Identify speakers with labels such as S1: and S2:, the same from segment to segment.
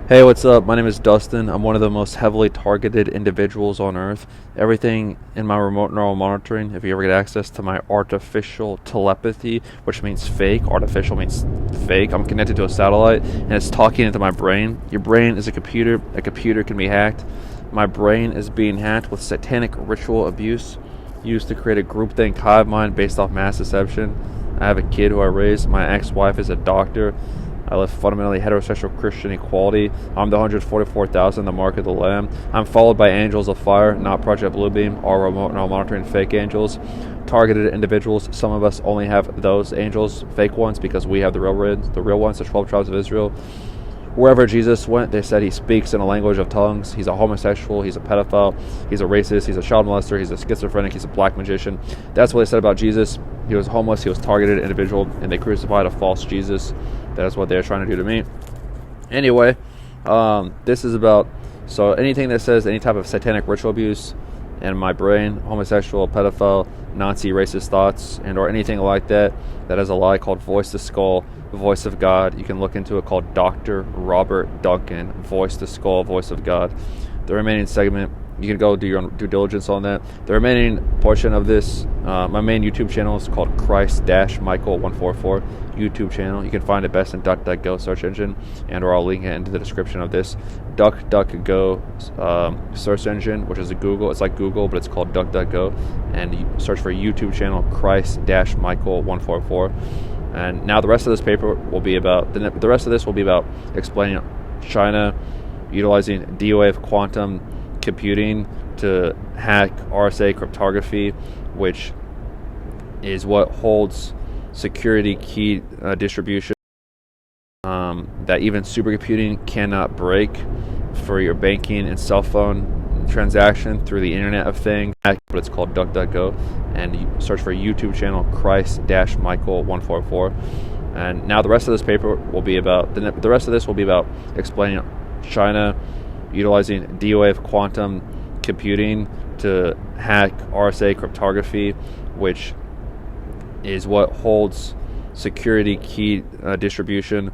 S1: Hey, what's up? My name is Dustin. I'm one of the most heavily targeted individuals on Earth. Everything in my remote neural monitoring, if you ever get access to my artificial telepathy, which means fake, artificial means fake, I'm connected to a satellite and it's talking into my brain. Your brain is a computer can be hacked. My brain is being hacked with satanic ritual abuse used to create a groupthink hive mind based off mass deception. I have a kid who I raised. My ex-wife is a doctor. I live fundamentally heterosexual Christian equality. I'm the 144,000, the mark of the Lamb. I'm followed by angels of fire, not Project Bluebeam or remote neural monitoring fake angels. Targeted individuals. Some of us only have those angels, fake ones, because we have the real ones, the 12 tribes of Israel. Wherever Jesus went, they said he speaks in a language of tongues. He's a homosexual. He's a pedophile. He's a racist. He's a child molester. He's a schizophrenic. He's a black magician. That's what they said about Jesus. He was homeless. He was targeted individual, and they crucified a false Jesus. That is what they're trying to do to me. Anyway, this is about anything that says any type of satanic ritual abuse in my brain, homosexual, pedophile, Nazi, racist thoughts, and or anything like that. That is a lie called Voice to Skull, Voice of God. You can look into it called Dr. Robert Duncan, Voice to Skull, Voice of God. The remaining segment, you can go do your own due diligence on that. The remaining portion of this, my main YouTube channel is called Christ-Michael144 YouTube channel. You can find it best in DuckDuckGo search engine, and or I'll link it into the description of this. DuckDuckGo search engine, which is a Google. It's like Google, but it's called DuckDuckGo. And you search for YouTube channel Christ-Michael144. And now the rest of this paper will be about the rest of this will be about explaining China utilizing D-Wave quantum computing to hack RSA cryptography, which is what holds security key distribution that even supercomputing cannot break for your banking and cell phone transaction through the Internet of Things. But it's called DuckDuckGo, and you search for YouTube channel Christ-Michael144. And now the rest of this paper will be about the rest of this will be about explaining China utilizing D-Wave quantum computing to hack RSA cryptography, which is what holds security key distribution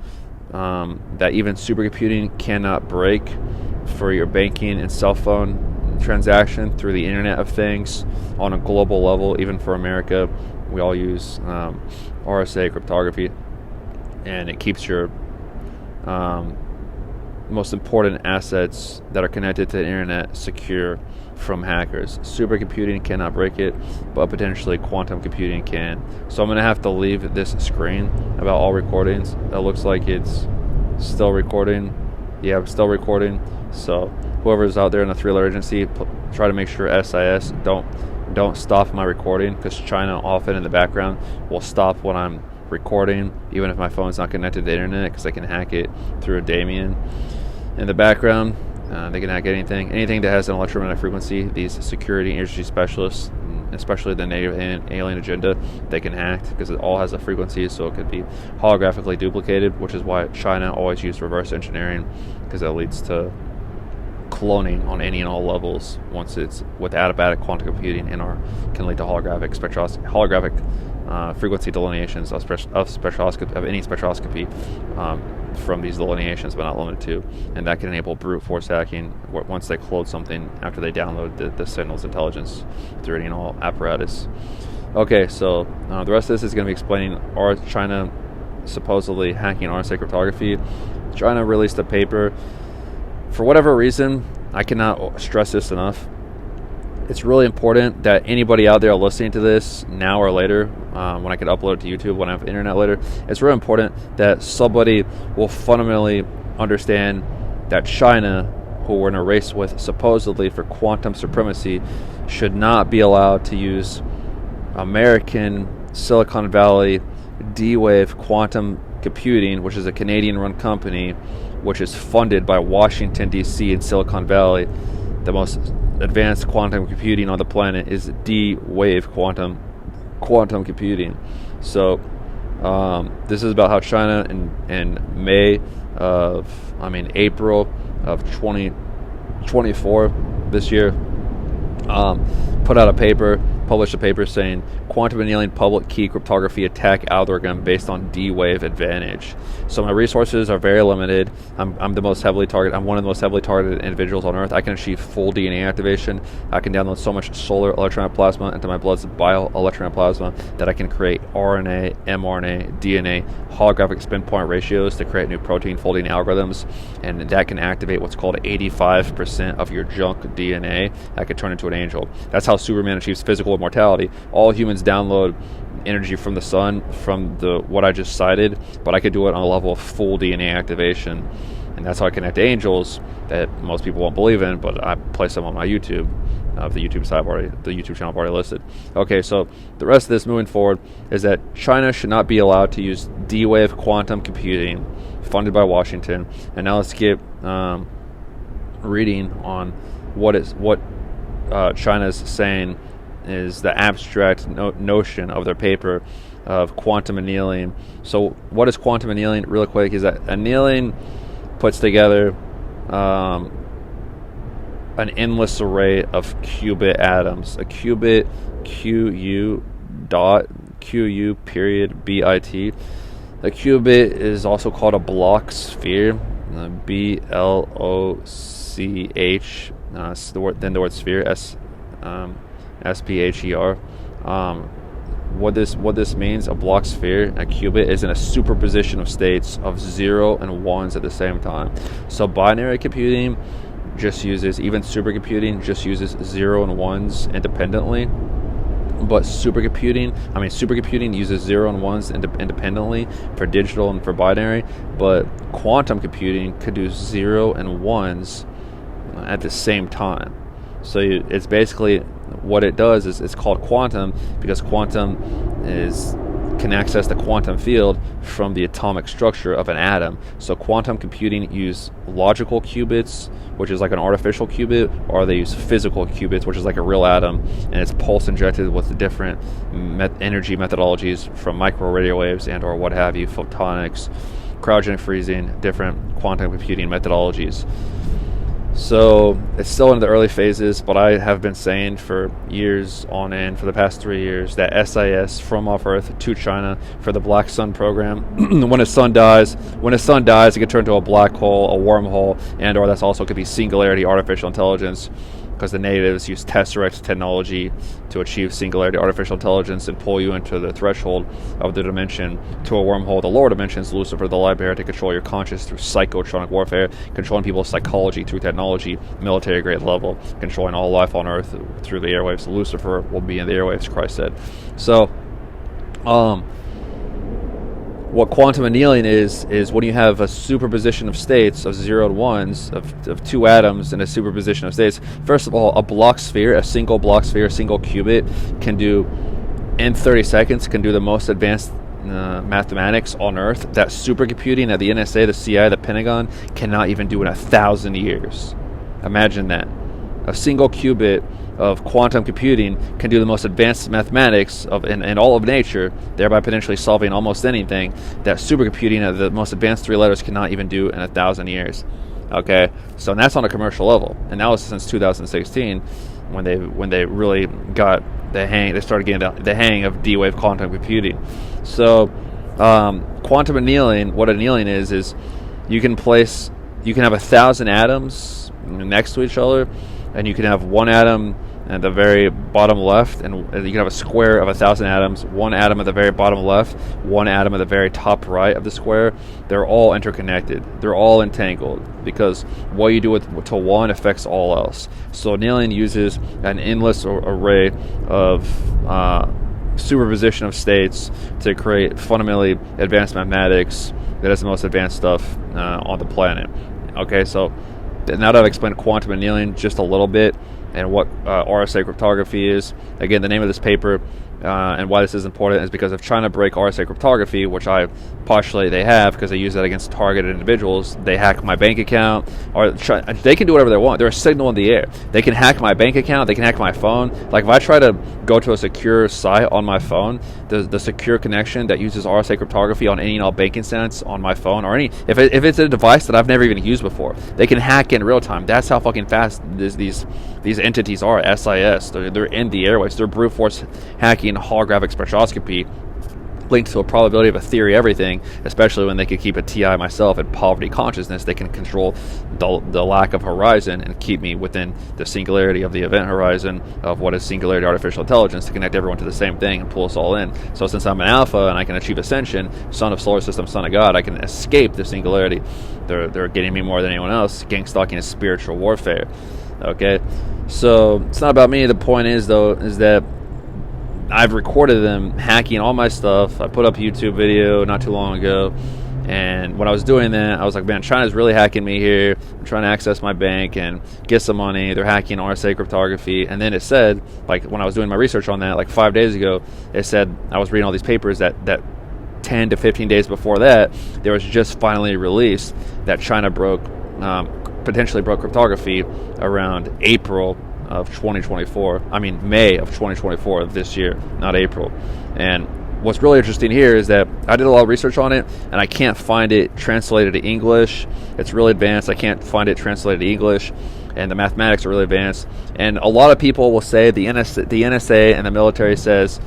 S1: that even supercomputing cannot break for your banking and cell phone transaction through the Internet of Things on a global level. Even for America, we all use RSA cryptography, and it keeps your most important assets that are connected to the internet secure from hackers. Supercomputing cannot break it, but potentially quantum computing can. So I'm going to have to leave this screen about all recordings. It looks like it's still recording. Yeah, I'm still recording. So whoever's out there in the three-letter agency, try to make sure SIS don't stop my recording, because China often in the background will stop when I'm recording, even if my phone's not connected to the internet, because they can hack it through a daemon in the background. They can hack anything that has an electromagnetic frequency. These security industry specialists, especially the native alien agenda, they can hack, because it all has a frequency, so it could be holographically duplicated, which is why China always used reverse engineering, because it leads to cloning on any and all levels once it's with adiabatic quantum computing, and can lead to holographic frequency delineations of any spectroscopy from these delineations, but not limited to. And that can enable brute force hacking once they clone something after they download the signal's intelligence through any and all apparatus. Okay, so the rest of this is going to be explaining China supposedly hacking RSA cryptography. China released a paper. For whatever reason, I cannot stress this enough. It's really important that anybody out there listening to this now or later, when I can upload it to YouTube, when I have internet later, it's really important that somebody will fundamentally understand that China, who we're in a race with supposedly for quantum supremacy, should not be allowed to use American Silicon Valley D-Wave quantum computing, which is a Canadian-run company, which is funded by Washington, D.C. and Silicon Valley. The most advanced quantum computing on the planet is D-Wave quantum computing. So this is about how China in April of 2024 this year put out a paper published a paper saying quantum annealing public key cryptography attack algorithm based on D-wave advantage. So my resources are very limited. I'm one of the most heavily targeted individuals on Earth. I can achieve full DNA activation. I can download so much solar electronic plasma into my blood's bioelectronic plasma that I can create RNA, mRNA, DNA, holographic spin point ratios to create new protein folding algorithms, and that can activate what's called 85% of your junk DNA. That could turn into an angel. That's how Superman achieves physical immortality. All humans download energy from the sun, from what I just cited, but I could do it on a level of full DNA activation, and that's how I connect to angels that most people won't believe in, but I place them on my YouTube. The YouTube channel I've already listed. Okay, so the rest of this moving forward is that China should not be allowed to use D-wave quantum computing funded by Washington. And now let's get reading on what China's saying is the abstract notion of their paper of quantum annealing. So what is quantum annealing? Really quick, is that annealing puts together an endless array of qubit atoms. A qubit, Q-U period B-I-T. A qubit is also called a Bloch sphere, B-L-O-C-H, then the word sphere, S-P-H-E-R. What this means, a Bloch sphere, a qubit, is in a superposition of states of 0 and 1s at the same time. So binary computing just uses, even supercomputing just uses 0 and 1s independently, but supercomputing uses 0 and 1s independently for digital and for binary, but quantum computing could do 0 and 1s at the same time. So it's basically, what it does is it's called quantum because quantum can access the quantum field from the atomic structure of an atom. So quantum computing use logical qubits, which is like an artificial qubit, or they use physical qubits, which is like a real atom, and it's pulse injected with the different energy methodologies from micro radio waves and or what have you, photonics, cryogenic freezing, different quantum computing methodologies. So it's still in the early phases, but I have been saying for years on end, for the past 3 years, that SIS from off Earth to China for the Black Sun program. When a sun dies, it can turn to a black hole, a wormhole, and or that's also could be singularity artificial intelligence, because the natives use tesseract technology to achieve singularity artificial intelligence and pull you into the threshold of the dimension to a wormhole. The lower dimensions, Lucifer, the light bearer, to control your conscious through psychotronic warfare, controlling people's psychology through technology, military grade level, controlling all life on Earth through the airwaves. Lucifer will be in the airwaves, Christ said. So, what quantum annealing is when you have a superposition of states of 0 and 1s of two atoms in a superposition of states. First of all, a Bloch sphere, a single Bloch sphere, a single qubit can do, in 30 seconds, can do the most advanced mathematics on Earth that supercomputing at the NSA, the CIA, the Pentagon cannot even do in 1,000 years. Imagine that. A single qubit of quantum computing can do the most advanced mathematics in all of nature, thereby potentially solving almost anything that supercomputing at the most advanced 3 letters cannot even do in 1,000 years. Okay, so that's on a commercial level, and that was since 2016 when they really got the hang. They started getting the hang of D-wave quantum computing. So quantum annealing, what annealing is you can have 1,000 atoms next to each other, and you can have one atom at the very bottom left, and you can have a square of 1,000 atoms, one atom at the very bottom left, one atom at the very top right of the square. They're all interconnected. They're all entangled because what you do to one affects all else. So annealing uses an endless array of superposition of states to create fundamentally advanced mathematics that is the most advanced stuff on the planet. Okay, so now that I've explained quantum annealing just a little bit and what RSA cryptography is, again, the name of this paper And why this is important is because if China break RSA cryptography, which I postulate they have because they use that against targeted individuals, they hack my bank account, or they can do whatever they want. They're a signal in the air. They can hack my bank account. They can hack my phone. Like if I try to go to a secure site on my phone, the secure connection that uses RSA cryptography on any and all banking sites on my phone, or if it's a device that I've never even used before, they can hack in real time. That's how fucking fast these entities are. SIS. They're in the airways. They're brute force hacking holographic spectroscopy linked to a probability of a theory everything, especially when they could keep a TI myself at poverty consciousness. They can control the lack of horizon and keep me within the singularity of the event horizon of what is singularity artificial intelligence to connect everyone to the same thing and pull us all in. So since I'm an alpha and I can achieve ascension, son of solar system, son of God, I can escape the singularity. They're getting me more than anyone else. Gang stalking is spiritual warfare. Okay, so it's not about me. The point is though is that I've recorded them hacking all my stuff. I put up a YouTube video not too long ago, and when I was doing that, I was like, man, China's really hacking me here. I'm trying to access my bank and get some money. They're hacking RSA cryptography. And then it said, like when I was doing my research on that, like 5 days ago, it said, I was reading all these papers that 10 to 15 days before that, there was just finally released that China potentially broke cryptography around April of 2024. I mean May of 2024 of this year, not April. And what's really interesting here is that I did a lot of research on it and I can't find it translated to English. It's really advanced. I can't find it translated to English, and the mathematics are really advanced. And a lot of people will say the NSA and the military says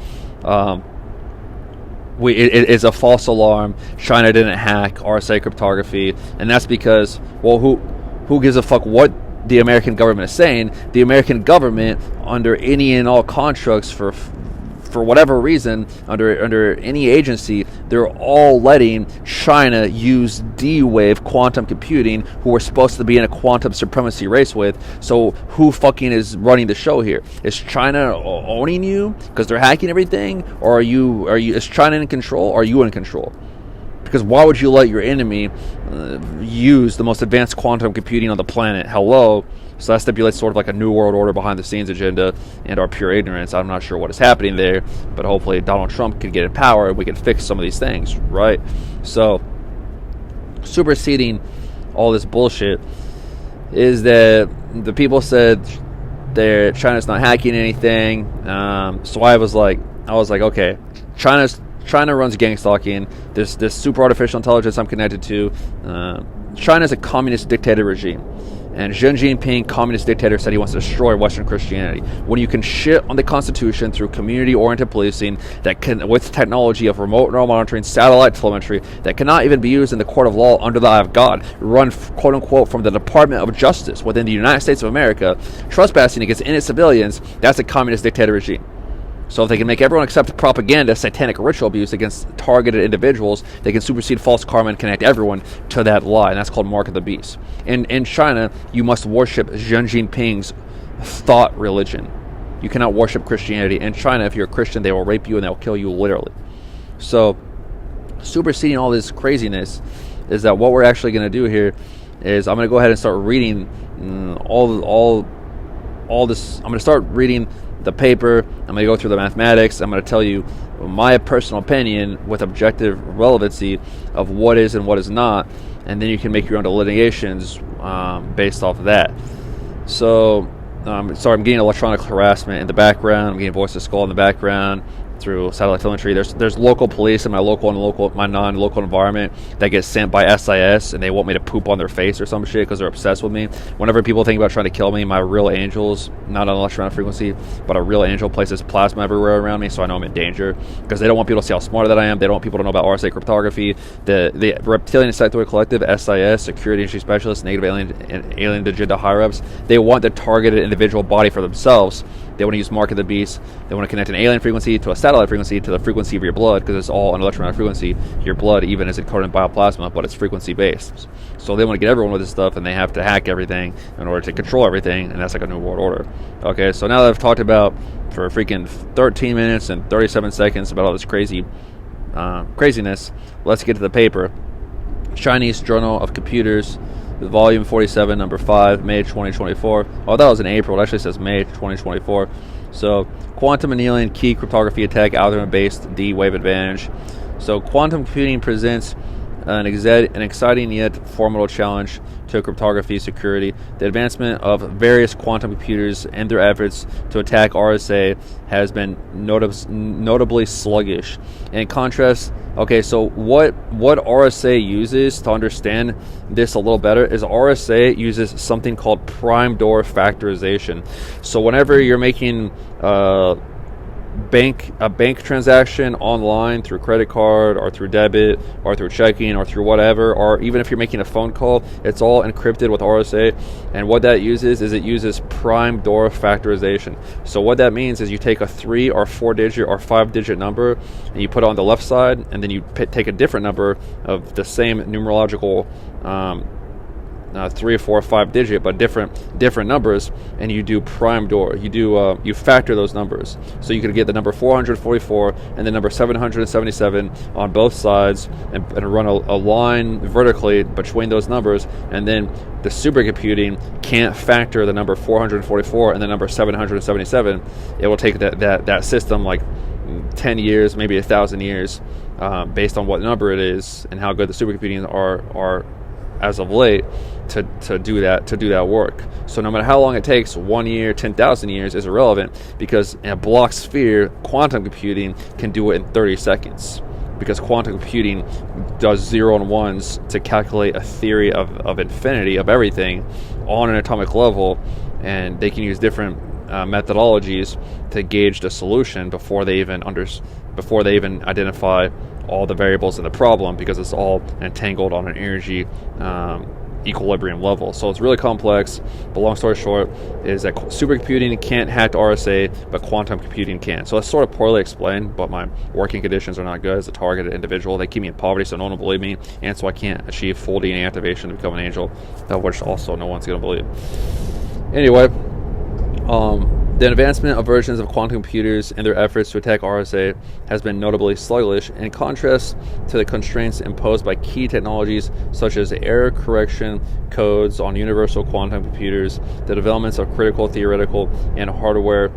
S1: it is a false alarm. China didn't hack RSA cryptography, and that's because, well, who gives a fuck what the American government is saying? The American government, under any and all constructs, for whatever reason, under any agency, they're all letting China use D-wave quantum computing, who we're supposed to be in a quantum supremacy race with. So who fucking is running the show here? Is China owning you because they're hacking everything, or is China in control, or are you in control? Because why would you let your enemy use the most advanced quantum computing on the planet? Hello. So that stipulates sort of like a new world order behind the scenes agenda and our pure ignorance. I'm not sure what is happening there, but hopefully Donald Trump can get in power and we can fix some of these things, right? So superseding all this bullshit is that the people said China's not hacking anything. So I was like, okay, China runs gang stalking. There's this super artificial intelligence I'm connected to. China's a communist dictator regime. And Xi Jinping, communist dictator, said he wants to destroy Western Christianity. When you can shit on the Constitution through community-oriented policing that can, with technology of remote neural monitoring, satellite telemetry, that cannot even be used in the court of law under the eye of God, run quote-unquote from the Department of Justice within the United States of America, trespassing against innocent civilians, that's a communist dictator regime. So if they can make everyone accept propaganda, satanic ritual abuse against targeted individuals, they can supersede false karma and connect everyone to that lie, and that's called Mark of the Beast. In China, you must worship Xi Jinping's thought religion. You cannot worship Christianity. In China, if you're a Christian, they will rape you and they'll kill you literally. So superseding all this craziness is that what we're actually going to do here is I'm going to go ahead and start reading all this. I'm going to start reading the paper. I'm going to go through the mathematics. I'm going to tell you my personal opinion with objective relevancy of what is and what is not, and then you can make your own delineations based off of that. So, sorry, I'm getting electronic harassment in the background. I'm getting voice of skull in the background through satellite telemetry. There's local police in my my non-local environment that get sent by SIS, and they want me to poop on their face or some shit because they're obsessed with me. Whenever people think about trying to kill me, my real angels, not on electronic frequency, but a real angel places plasma everywhere around me, so I know I'm in danger, because they don't want people to see how smart that I am. They don't want people to know about RSA cryptography. The reptilian insectoid collective, SIS, security industry specialists, negative alien agenda higher-ups, they want the targeted individual body for themselves. They want to use Mark of the Beast. They want to connect an alien frequency to a satellite frequency to the frequency of your blood, because it's all an electromagnetic frequency. Your blood even is encoded in bioplasma, but it's frequency based. So they want to get everyone with this stuff, and they have to hack everything in order to control everything, and that's like a new world order. Okay, so now that I've talked about for freaking 13 minutes and 37 seconds about all this craziness, let's get to the paper. Chinese Journal of Computers, volume 47, number 5, May 2024. Oh, that was in April. It actually says May 2024. So quantum annealing key cryptography attack algorithm-based D-wave advantage. So quantum computing presents an exciting yet formidable challenge to cryptography security. The advancement of various quantum computers and their efforts to attack RSA has been notably sluggish. In contrast, okay, so what RSA uses, to understand this a little better, is RSA uses something called prime door factorization. So whenever you're making a bank transaction online through credit card or through debit or through checking or through whatever, or even if you're making a phone call, it's all encrypted with RSA. And what that uses is it uses prime door factorization. So what that means is you take a 3 or 4 digit or 5 digit number and you put it on the left side, and then you take a different number of the same numerological 3 or 4 or 5 digit, but different numbers, and you do prime door. You factor those numbers, so you could get the number 444 and the number 777 on both sides, and run a line vertically between those numbers, and then the supercomputing can't factor the number 444 and the number 777. It will take that system like 10 years, maybe 1,000 years, based on what number it is and how good the supercomputing are as of late to do that work. So no matter how long it takes, 1 year, 10,000 years is irrelevant, because in a block sphere, quantum computing can do it in 30 seconds. Because quantum computing does 0 and 1s to calculate a theory of infinity of everything on an atomic level, and they can use different methodologies to gauge the solution before they even identify all the variables in the problem, because it's all entangled on an energy equilibrium level. So it's really complex, but long story short is that supercomputing can't hack RSA, but quantum computing can. So that's sort of poorly explained, but my working conditions are not good as a targeted individual. They keep me in poverty, so no one will believe me, and so I can't achieve full DNA activation to become an angel, which also no one's going to believe. Anyway, the advancement of versions of quantum computers and their efforts to attack RSA has been notably sluggish, in contrast to the constraints imposed by key technologies such as error correction codes on universal quantum computers, the developments of critical theoretical and hardware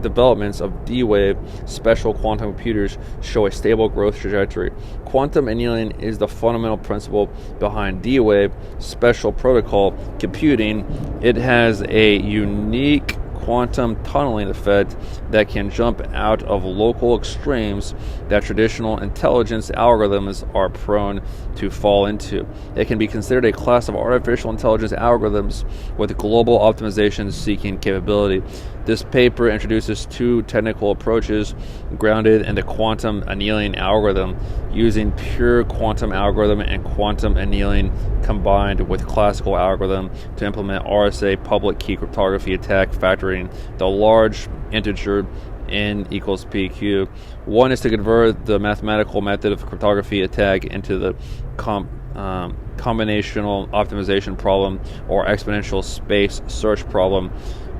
S1: developments of D-Wave special quantum computers show a stable growth trajectory. Quantum annealing is the fundamental principle behind D-Wave special protocol computing. It has a unique quantum tunneling effect that can jump out of local extremes that traditional intelligence algorithms are prone to fall into. It can be considered a class of artificial intelligence algorithms with global optimization seeking capability. This paper introduces two technical approaches grounded in the quantum annealing algorithm, using pure quantum algorithm and quantum annealing combined with classical algorithm to implement RSA public key cryptography attack, factoring the large integer n equals pq. One is to convert the mathematical method of cryptography attack into the combinational optimization problem or exponential space search problem,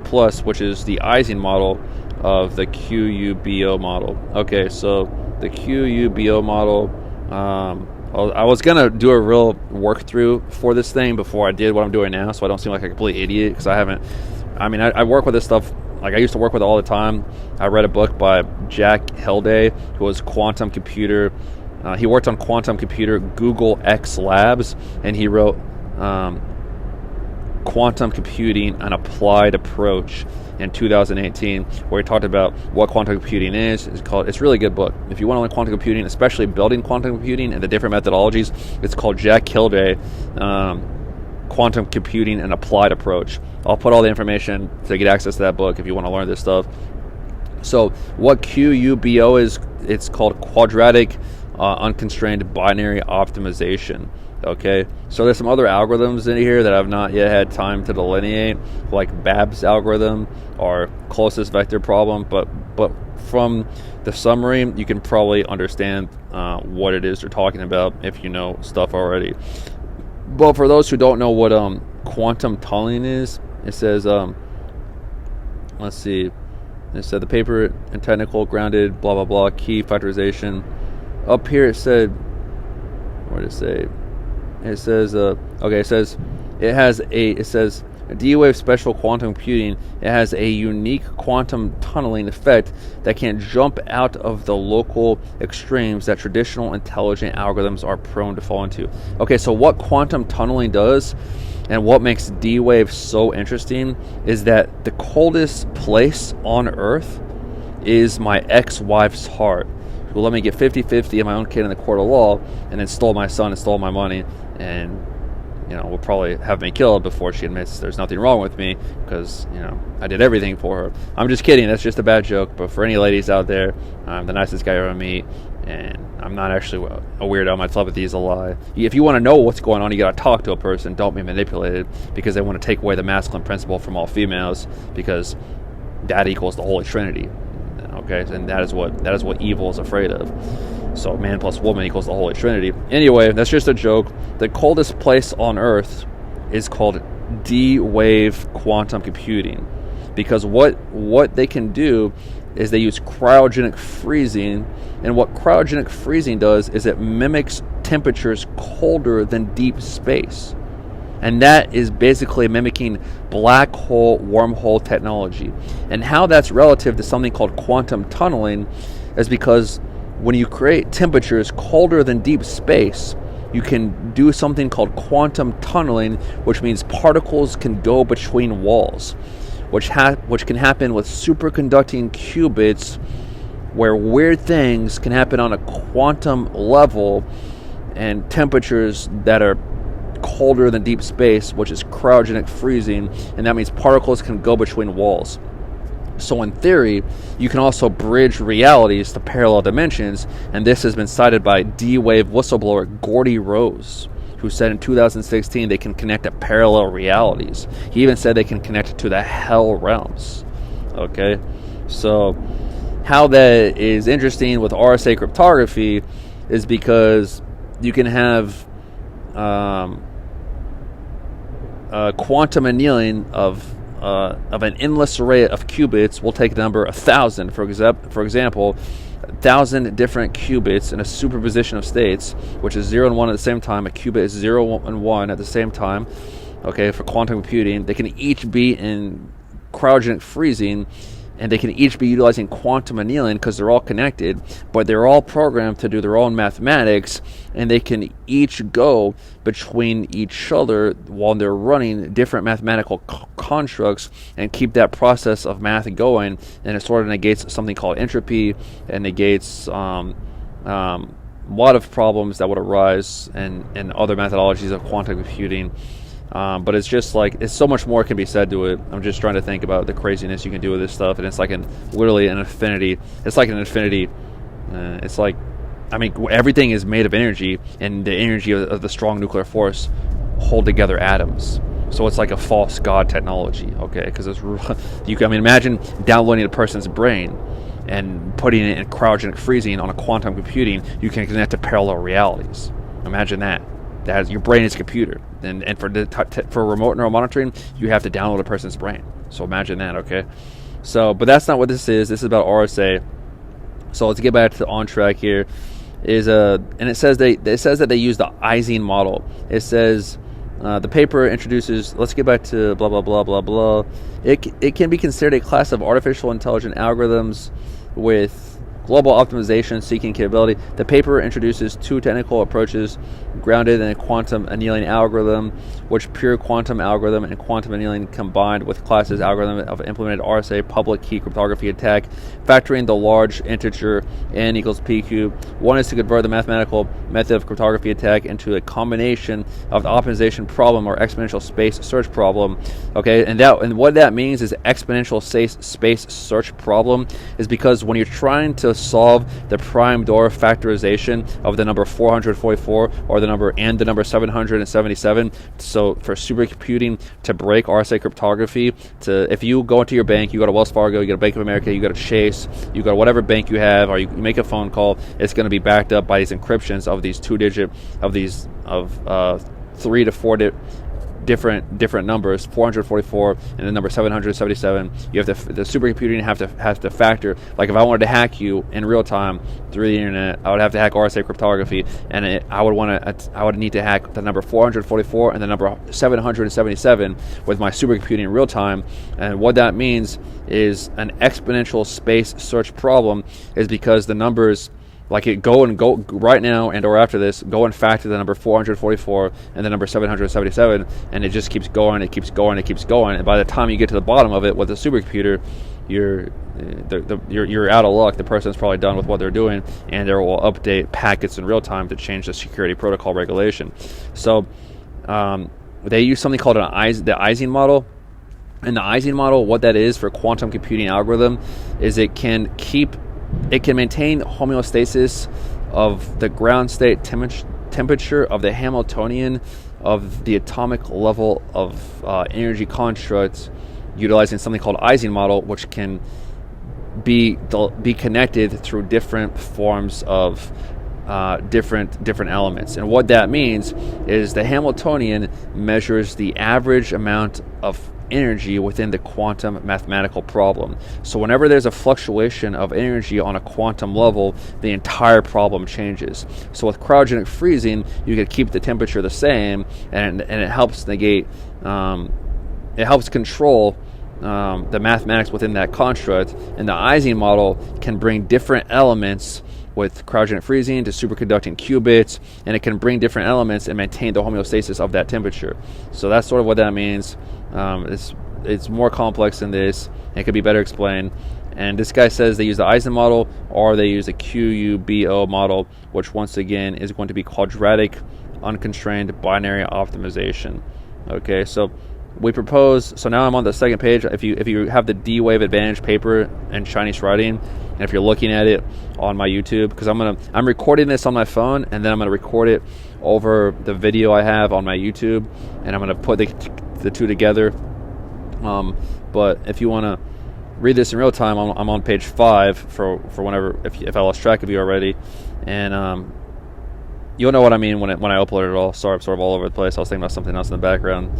S1: plus, which is the Ising model of the QUBO model. Okay, so the QUBO model, I was going to do a real work through for this thing before I did what I'm doing now, so I don't seem like a complete idiot, because I work with this stuff, like I used to work with it all the time. I read a book by Jack Hilday, who was quantum computer. He worked on quantum computer Google X Labs, and he wrote Quantum Computing, an Applied Approach in 2018, where he talked about what quantum computing is. It's a really good book. If you want to learn quantum computing, especially building quantum computing and the different methodologies, it's called Jack Hilday, Quantum Computing, an Applied Approach. I'll put all the information to get access to that book if you want to learn this stuff. So what QUBO is, it's called quadratic unconstrained binary optimization. Okay, so there's some other algorithms in here that I've not yet had time to delineate, like Bab's algorithm or closest vector problem, but from the summary you can probably understand what it is they're talking about if you know stuff already. But for those who don't know what quantum tunneling is, it says let's see, it said the paper and technical grounded blah blah blah key factorization. Up here it said, what did it say? It says it D-Wave special quantum computing, it has a unique quantum tunneling effect that can jump out of the local extremes that traditional intelligent algorithms are prone to fall into. Okay, so what quantum tunneling does and what makes D-Wave so interesting is that the coldest place on Earth is my ex-wife's heart, who let me get 50-50 of my own kid in the court of law, and then stole my son and stole my money, and will probably have me killed before she admits there's nothing wrong with me, because I did everything for her. I'm just kidding, that's just a bad joke. But for any ladies out there, I'm the nicest guy you ever meet, and I'm not actually a weirdo. My telepathy is a lie. If you want to know what's going on, you gotta talk to a person. Don't be manipulated, because they want to take away the masculine principle from all females, because that equals the Holy Trinity. Okay, and that is what evil is afraid of. So man plus woman equals the Holy Trinity. Anyway, that's just a joke. The coldest place on Earth is called D-Wave quantum computing, because what they can do is they use cryogenic freezing, and what cryogenic freezing does is it mimics temperatures colder than deep space. And that is basically mimicking black hole wormhole technology. And how that's relative to something called quantum tunneling is because when you create temperatures colder than deep space, you can do something called quantum tunneling, which means particles can go between walls, which can happen with superconducting qubits, where weird things can happen on a quantum level, and temperatures that are colder than deep space, which is cryogenic freezing, and that means particles can go between walls. So in theory, you can also bridge realities to parallel dimensions, and this has been cited by D-Wave whistleblower Gordy Rose, who said in 2016 they can connect to parallel realities. He even said they can connect to the hell realms. Okay, so how that is interesting with RSA cryptography is because you can have quantum annealing of an endless array of qubits. We'll take the number 1,000 for example, 1,000 different qubits in a superposition of states, which is 0 and 1 at the same time. A qubit is 0 and 1 at the same time. Okay, for quantum computing, they can each be in cryogenic freezing, and they can each be utilizing quantum annealing because they're all connected, but they're all programmed to do their own mathematics, and they can each go between each other while they're running different mathematical constructs and keep that process of math going, and it sort of negates something called entropy, and negates a lot of problems that would arise in other methodologies of quantum computing. But it's just like, it's so much more can be said to it. I'm just trying to think about the craziness you can do with this stuff, and it's like literally an infinity. It's like an infinity. It's like, I mean, everything is made of energy, and the energy of the strong nuclear force hold together atoms. So it's like a false god technology, okay? Because imagine downloading a person's brain and putting it in cryogenic freezing on a quantum computing. You can connect to parallel realities. Imagine that. Your brain is a computer, and for remote neural monitoring, you have to download a person's brain. So imagine that, okay? So, but that's not what this is. This is about RSA. So let's get back to on track here. And it says that they use the Ising model. It says the paper introduces. Let's get back to blah blah blah blah blah. It can be considered a class of artificial intelligent algorithms with global optimization seeking capability. The paper introduces two technical approaches grounded in a quantum annealing algorithm, which pure quantum algorithm and quantum annealing combined with classes algorithm of implemented RSA public key cryptography attack, factoring the large integer n equals p cubed. One is to convert the mathematical method of cryptography attack into a combination of the optimization problem or exponential space search problem. Okay, and what that means is exponential space search problem is because when you're trying to solve the prime door factorization of the number 444 or the number 777, so for supercomputing to break RSA cryptography, if you go into your bank, you go to Wells Fargo, you go to Bank of America, you go to Chase, you go to whatever bank you have, or you make a phone call, it's going to be backed up by these encryptions of these 3 to 4 different numbers, 444 and the number 777. You have to, the supercomputing has to factor, like if I wanted to hack you in real time through the internet, I would have to hack RSA cryptography, and I would need to hack the number 444 and the number 777 with my supercomputing in real time. And what that means is an exponential space search problem is because the numbers, like it go right now and or after this, go and factor the number 444 and the number 777, and it just keeps going, it keeps going, it keeps going, and by the time you get to the bottom of it with a supercomputer, you're out of luck. The person's probably done with what they're doing, and they will update packets in real time to change the security protocol regulation. So they use something called the Ising model. And the Ising model, what that is for quantum computing algorithm, is it can maintain homeostasis of the ground state temperature of the Hamiltonian of the atomic level of energy constructs, utilizing something called Ising model, which can be connected through different forms of different elements. And what that means is the Hamiltonian measures the average amount of energy within the quantum mathematical problem. So whenever there's a fluctuation of energy on a quantum level, the entire problem changes. So with cryogenic freezing, you can keep the temperature the same, and it helps negate, it helps control the mathematics within that construct. And the Ising model can bring different elements with cryogenic freezing to superconducting qubits, and it can bring different elements and maintain the homeostasis of that temperature. So that's sort of what that means. It's more complex than this. It could be better explained. And this guy says they use the Ising model, or they use the QUBO model, which once again is going to be quadratic unconstrained binary optimization. Okay, so we propose, so now I'm on the second page. If you have the D-Wave Advantage paper in Chinese writing, and if you're looking at it on my YouTube, because I'm recording this on my phone, and then I'm gonna record it over the video I have on my YouTube, and I'm gonna put the two together. But if you want to read this in real time, I'm on page 5 for whenever, if I lost track of you already, and you'll know what I mean when I upload it all. Sorry, I'm sort of all over the place. I was thinking about something else in the background.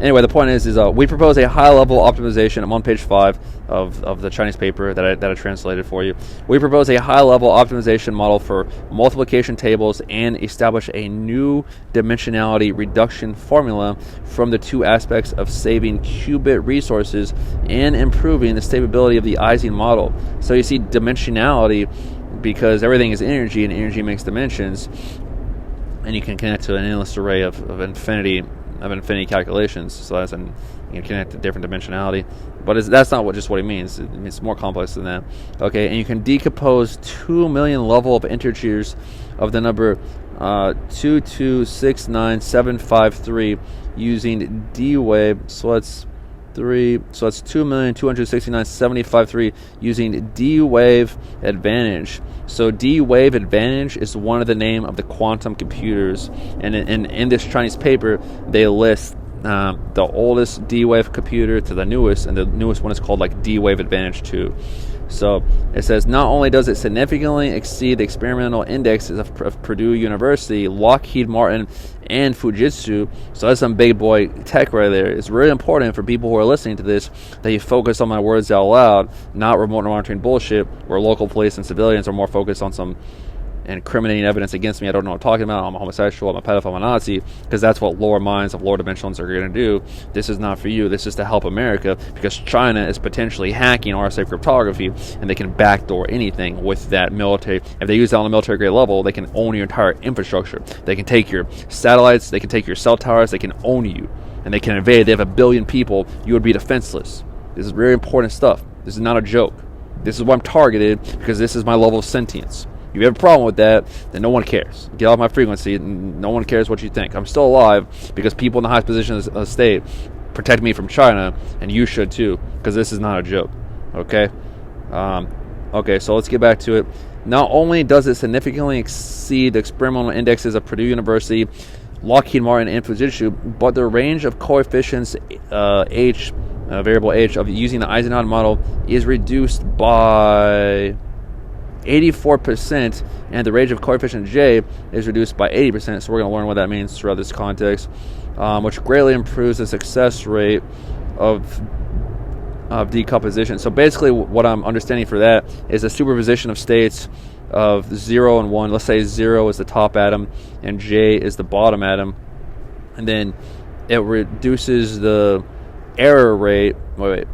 S1: Anyway, the point is we propose a high-level optimization. I'm on page 5 of the Chinese paper that I translated for you. We propose a high-level optimization model for multiplication tables and establish a new dimensionality reduction formula from the two aspects of saving qubit resources and improving the stability of the Ising model. So you see dimensionality, because everything is energy, and energy makes dimensions, and you can connect to an endless array of infinity calculations. So you can connect to different dimensionality, but that's not what he means. It's more complex than that. Okay, and you can decompose 2 million level of integers of the number 2269753 using D-Wave. So that's 2,269,753 using D-Wave Advantage. So D-Wave Advantage is one of the name of the quantum computers, and in this Chinese paper they list the oldest D-Wave computer to the newest, and the newest one is called like D-Wave Advantage 2. So it says, not only does it significantly exceed the experimental indexes of Purdue University, Lockheed Martin, and Fujitsu, so that's some big boy tech right there. It's really important for people who are listening to this that you focus on my words out loud, not remote monitoring bullshit where local police and civilians are more focused on some incriminating evidence against me. I don't know what I'm talking about. I'm a homosexual, I'm a pedophile, I'm a Nazi, because that's what lower minds of lower dimensions are going to do. This is not for you. This is to help America, because China is potentially hacking RSA cryptography, and they can backdoor anything with that military. If they use that on a military grade level, they can own your entire infrastructure. They can take your satellites, they can take your cell towers, they can own you, and they can invade. They have 1 billion people. You would be defenseless. This is very important stuff. This is not a joke. This is why I'm targeted, because this is my level of sentience. If you have a problem with that, then no one cares. Get off my frequency, and no one cares what you think. I'm still alive because people in the highest positions of the state protect me from China, and you should too, because this is not a joke. Okay? Okay, so let's get back to it. Not only does it significantly exceed the experimental indexes of Purdue University, Lockheed Martin, and Fujitsu, but the range of coefficients variable h, of using the Eisenhower model is reduced by 84%, and the range of coefficient J is reduced by 80%. So we're going to learn what that means throughout this context, which greatly improves the success rate of decomposition. So basically what I'm understanding for that is a superposition of states of 0 and 1. Let's say 0 is the top atom and J is the bottom atom, and then it reduces the error rate. Wait,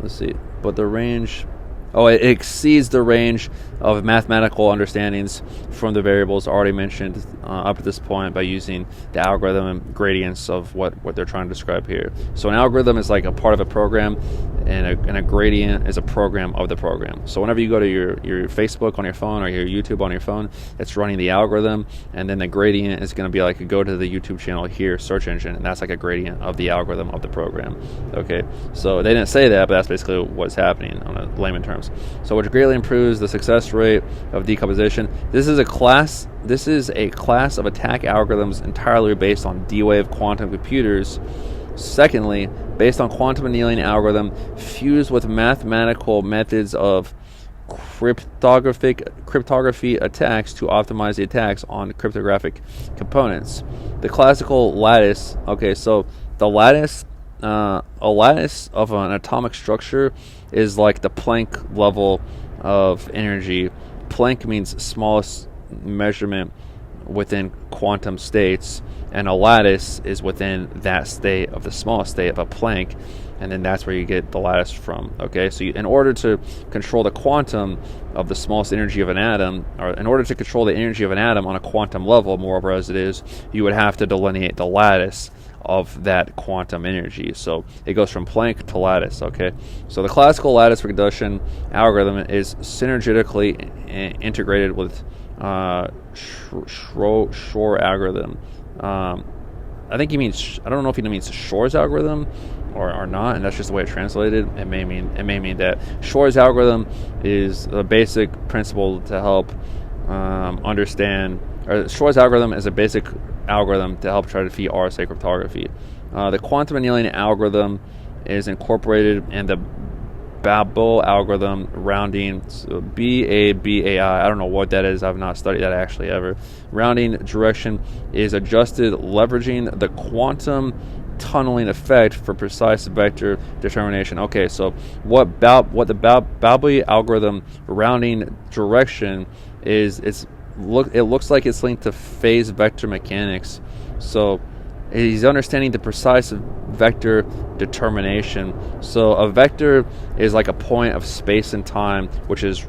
S1: let's see. But the range, it exceeds the range of mathematical understandings from the variables already mentioned up at this point by using the algorithm and gradients of what they're trying to describe here. So an algorithm is like a part of a program, and a gradient is a program of the program. So whenever you go to your Facebook on your phone or your YouTube on your phone, it's running the algorithm, and then the gradient is going to be like, go to the YouTube channel here, search engine, and that's like a gradient of the algorithm of the program. Okay, so they didn't say that, but that's basically what's happening on a layman terms. So which greatly improves the success rate of decomposition. This is a class of attack algorithms entirely based on D-wave quantum computers. Secondly, based on quantum annealing algorithm fused with mathematical methods of cryptography attacks to optimize the attacks on cryptographic components. The classical lattice. Okay, so the lattice, a lattice of an atomic structure is like the Planck level of energy. Planck means smallest measurement within quantum states, and a lattice is within that state of the smallest state of a Planck, and then that's where you get the lattice from. Okay, so in order to control the quantum of the smallest energy of an atom, or in order to control the energy of an atom on a quantum level, moreover as it is, you would have to delineate the lattice of that quantum energy. So it goes from Planck to lattice. Okay, so the classical lattice reduction algorithm is synergetically integrated with Shor algorithm. I think he means, I don't know if he means Shor's algorithm or not, and that's just the way it's translated. It may mean that Shor's algorithm is a basic principle to help understand, or Shor's algorithm is a basic algorithm to help try to defeat RSA cryptography. The quantum annealing algorithm is incorporated in the Babel algorithm rounding, so BABAI. I don't know what that is. I've not studied that actually ever. Rounding direction is adjusted leveraging the quantum tunneling effect for precise vector determination. Okay, so what the Babel algorithm rounding direction is, it looks like it's linked to phase vector mechanics. So he's understanding the precise vector determination. So a vector is like a point of space and time, which is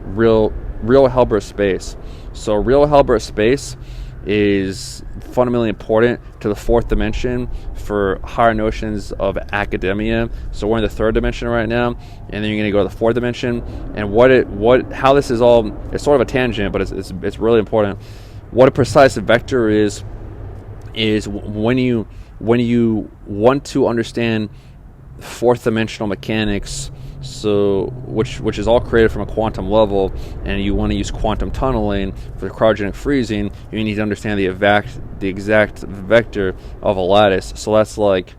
S1: real Hilbert space. So real Hilbert space is fundamentally important to the fourth dimension for higher notions of academia. So we're in the third dimension right now, and then you're going to go to the fourth dimension. And how this is all, it's sort of a tangent, but it's really important. What a precise vector is when you want to understand fourth dimensional mechanics, so which is all created from a quantum level, and you want to use quantum tunneling for cryogenic freezing, you need to understand the exact vector of a lattice. So that's like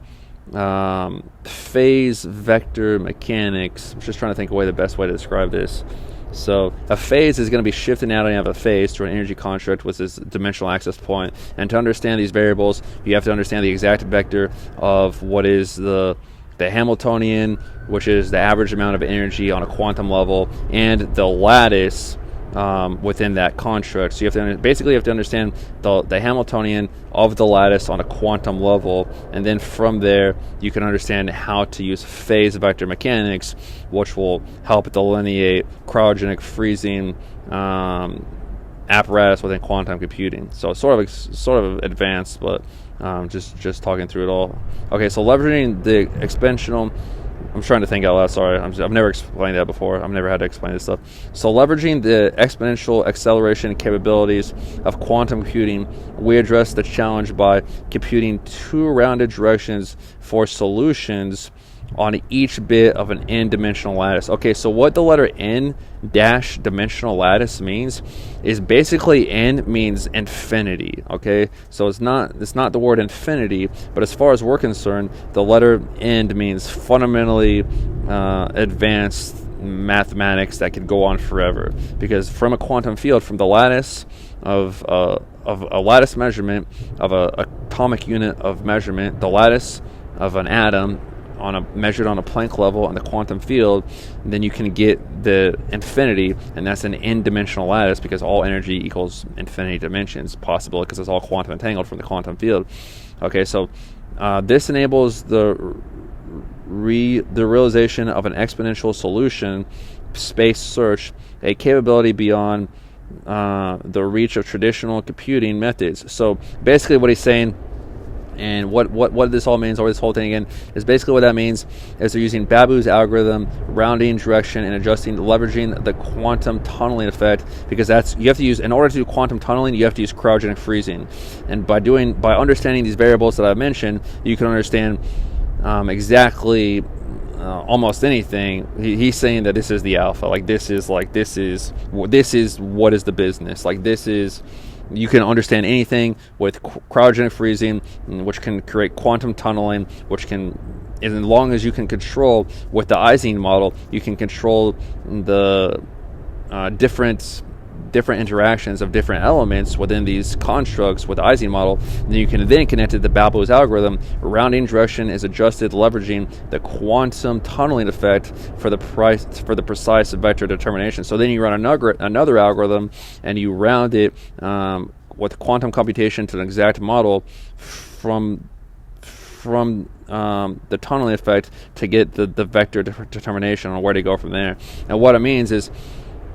S1: phase vector mechanics. I'm just trying to think of the best way to describe this. So a phase is going to be shifting out of a phase to an energy construct with this dimensional access point. And to understand these variables, you have to understand the exact vector of what is the Hamiltonian, which is the average amount of energy on a quantum level, and the lattice within that construct. So you have to understand the Hamiltonian of the lattice on a quantum level, and then from there you can understand how to use phase vector mechanics, which will help delineate cryogenic freezing apparatus within quantum computing. So sort of advanced, but just talking through it all. Okay, so leveraging the exponential. I'm trying to think out loud, sorry. I've never explained that before. I've never had to explain this stuff. So leveraging the exponential acceleration capabilities of quantum computing, we address the challenge by computing two rounded directions for solutions on each bit of an n-dimensional lattice. Okay, so what the letter n-dimensional lattice means is basically n means infinity. Okay, so it's not the word infinity, but as far as we're concerned, the letter n means fundamentally advanced mathematics that could go on forever, because from a quantum field, from the lattice of a lattice measurement of a atomic unit of measurement, the lattice of an atom measured on a Planck level in the quantum field, then you can get the infinity, and that's an n-dimensional lattice, because all energy equals infinity dimensions, possible because it's all quantum entangled from the quantum field. Okay, so this enables the realization of an exponential solution space search, a capability beyond the reach of traditional computing methods. So basically what he's saying, and what this all means, or this whole thing again, is basically what that means is they're using Babu's algorithm, rounding direction and adjusting, leveraging the quantum tunneling effect, because you have to use, in order to do quantum tunneling, you have to use cryogenic freezing. And by understanding these variables that I mentioned, you can understand exactly almost anything. He's saying that this is the alpha, this is what is the business, you can understand anything with cryogenic freezing, which can create quantum tunneling, which can, as long as you can control with the Ising model, you can control the different interactions of different elements within these constructs with the Ising model. And then you can then connect it to Babu's algorithm. Rounding direction is adjusted, leveraging the quantum tunneling effect for the precise vector determination. So then you run another algorithm, and you round it with quantum computation to an exact model from the tunneling effect to get the vector determination on where to go from there. And what it means is,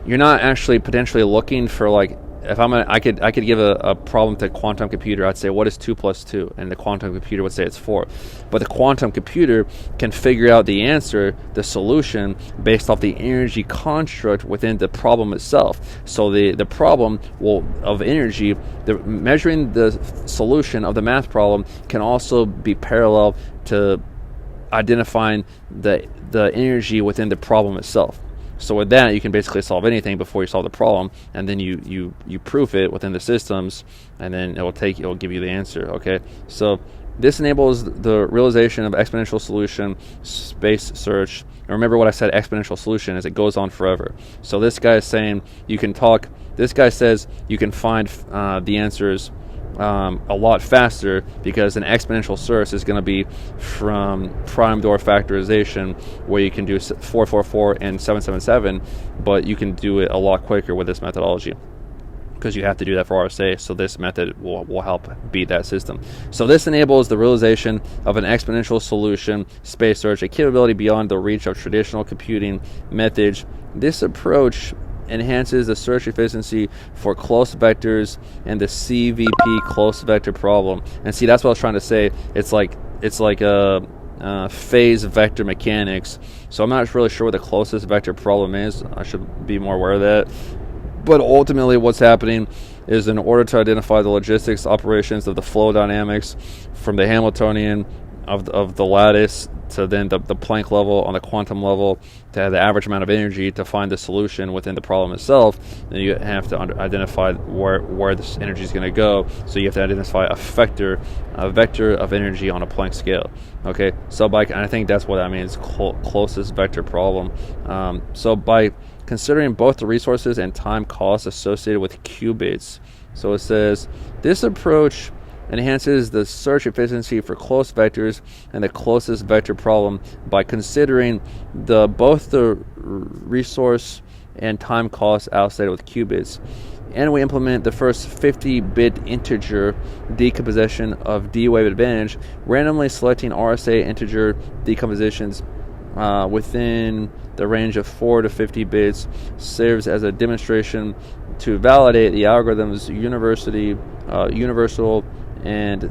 S1: you're not actually potentially looking for, if I could give a problem to a quantum computer. I'd say, what is 2 plus 2? And the quantum computer would say it's 4. But the quantum computer can figure out the answer, the solution, based off the energy construct within the problem itself. So the problem of energy, measuring the solution of the math problem can also be parallel to identifying the energy within the problem itself. So with that, you can basically solve anything before you solve the problem, and then you proof it within the systems, and then it will give you the answer. Okay, so this enables the realization of exponential solution space search. And remember what I said: exponential solution is it goes on forever. So this guy is saying you can talk. This guy says you can find the answers a lot faster, because an exponential search is going to be from prime door factorization, where you can do 444 and 777, but you can do it a lot quicker with this methodology, because you have to do that for RSA. So this method will help beat that system. So this enables the realization of an exponential solution space search, a capability beyond the reach of traditional computing methods. This approach enhances the search efficiency for close vectors and the CVP close vector problem. And see, that's what I was trying to say. It's like a phase vector mechanics. So I'm not really sure what the closest vector problem is. I should be more aware of that. But ultimately what's happening is, in order to identify the logistics operations of the flow dynamics from the Hamiltonian of the lattice to then the Planck level on the quantum level, to have the average amount of energy to find the solution within the problem itself, then you have to identify where this energy is going to go. So you have to identify a vector of energy on a Planck scale. Okay, so and I think that's what that means, closest vector problem. So by considering both the resources and time costs associated with qubits, so it says this approach enhances the search efficiency for close vectors and the closest vector problem by considering both the resource and time costs associated with qubits. And we implement the first 50-bit integer decomposition of D-wave advantage, randomly selecting RSA integer decompositions within the range of 4 to 50 bits, serves as a demonstration to validate the algorithm's universal and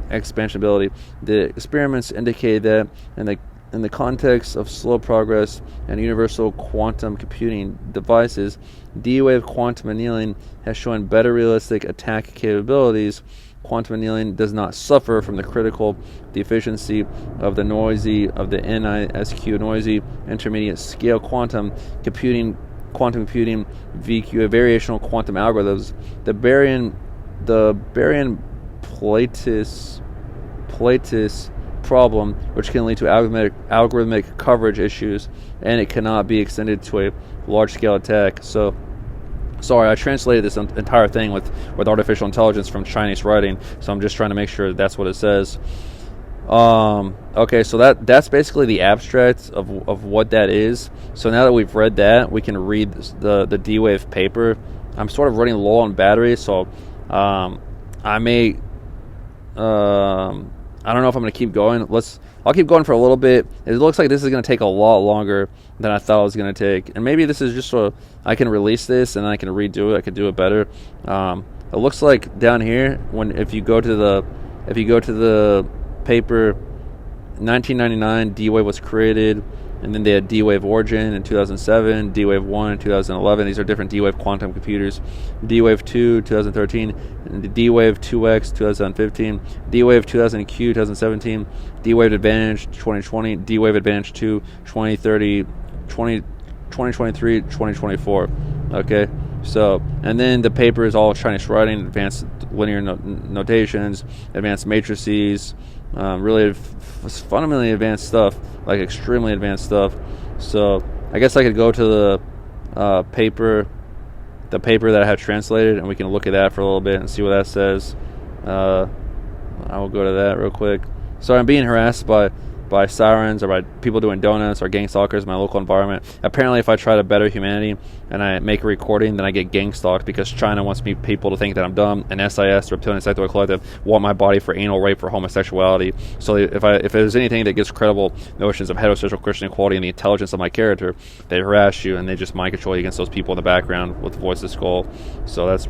S1: expansibility. The experiments indicate that in the context of slow progress and universal quantum computing devices, D-wave quantum annealing has shown better realistic attack capabilities. Quantum annealing does not suffer from the critical deficiency of the NISQ noisy intermediate scale quantum computing VQ variational quantum algorithms. The Baryon Platis problem, which can lead to algorithmic coverage issues, and it cannot be extended to a large-scale attack. So, sorry, I translated this entire thing with artificial intelligence from Chinese writing, so I'm just trying to make sure that's what it says. Okay, so that's basically the abstract of what that is. So now that we've read that, we can read the D-Wave paper. I'm sort of running low on battery, so I may I don't know if I'm going to keep going. I'll keep going for a little bit. It looks like this is going to take a lot longer than I thought it was going to take. And maybe this is just so I can release this and I can redo it. I could do it better. It looks like down here, if you go to the paper, 1999 D-Wave was created, and then they had D-Wave Origin in 2007, D-Wave 1 in 2011. These are different D-Wave quantum computers. D-Wave 2, 2013, and D-Wave 2X, 2015, D-Wave 2000Q, 2017, D-Wave Advantage, 2020, D-Wave Advantage 2, 2030, 2023, 2024. Okay, so, and then the paper is all Chinese writing, advanced linear notations, advanced matrices, really fundamentally advanced stuff, like extremely advanced stuff. So I guess I could go to the paper that I have translated, and we can look at that for a little bit and see what that says. I will go to that real quick. So I'm being harassed by sirens or by people doing donuts or gang stalkers in my local environment. Apparently, if I try to better humanity and I make a recording, then I get gang stalked because China wants people to think that I'm dumb, and SIS, reptilian insectoid collective, want my body for anal rape, for homosexuality. So if there's anything that gives credible notions of heterosexual Christian equality and the intelligence of my character, they harass you and they just mind control you against those people in the background with the voice of skull. So that's